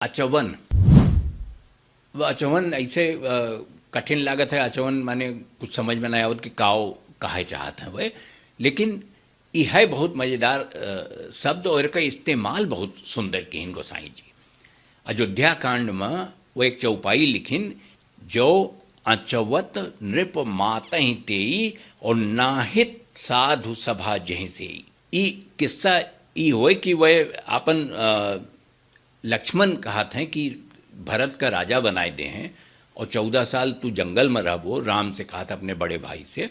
आचवन वह आचवन ऐसे कठिन लागत है। आचवन माने कुछ समझ में नहीं आवत कि काव काहे चाहत है वह, लेकिन यह है बहुत मज़ेदार शब्द और का इस्तेमाल बहुत सुंदर किन गोसाई जी। अयोध्या कांड में वो एक चौपाई लिखिन, जो अचवत नृप मातहि तेई और नाहित साधु सभा जहीं से। ई किस्सा ई होए कि वह अपन लक्ष्मण कहत हैं कि भरत का राजा बनाए दे हैं और 14 साल तू जंगल में रहबो, राम से कहा था अपने बड़े भाई से।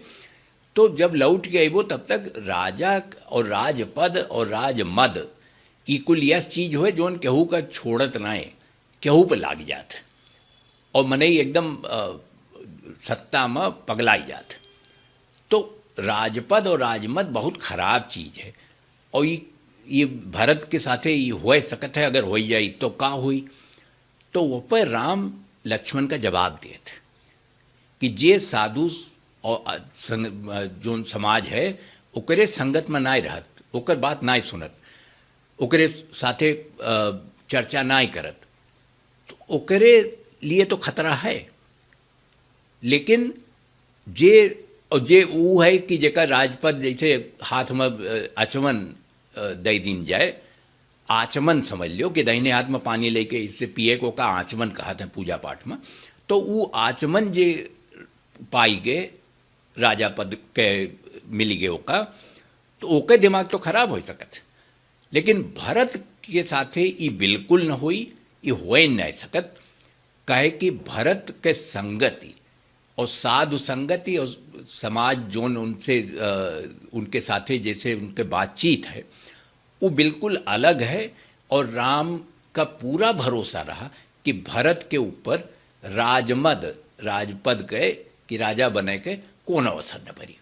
तो जब लौट के अबो तब तक राजा और राजपद और राजमद ई कुल यस चीज हो जोन केहू का छोड़त नाए, केहू पर लाग जात और मने एकदम सत्ता में पगलाई जात। तो राजपद और राजमद बहुत खराब चीज़ है और ये भरत के साथे ये हो सकत है, अगर हो जाए तो का हुई। तो वो पर राम लक्ष्मण का जवाब देते कि जे साधु और जो समाज है ओकरे संगत में नाय रहत, ओकर बात नाय सुनत, ओकरे साथे चर्चा नाय करत, तो ओकरे लिए तो खतरा है। लेकिन जे वो है कि जेका राजपद जैसे हाथ में आचमन दे दिन जाए, आचमन समझ लो कि दाहिने हाथ में पानी लेके इससे पिए को का आचमन कहते हैं पूजा पाठ में। तो वो आचमन जे पाई गए राजा पद के मिल गए ओका, तो ओके दिमाग तो खराब हो सकत। लेकिन भरत के साथे ये बिल्कुल न हुई, ये हो नहीं सकत। कहे कि भरत के संगति और साधु संगति और समाज जोन उनसे उनके साथे जैसे उनके बातचीत है वो बिल्कुल अलग है। और राम का पूरा भरोसा रहा कि भरत के ऊपर राजपद गए कि राजा बने के कौन अवसर न पड़ी।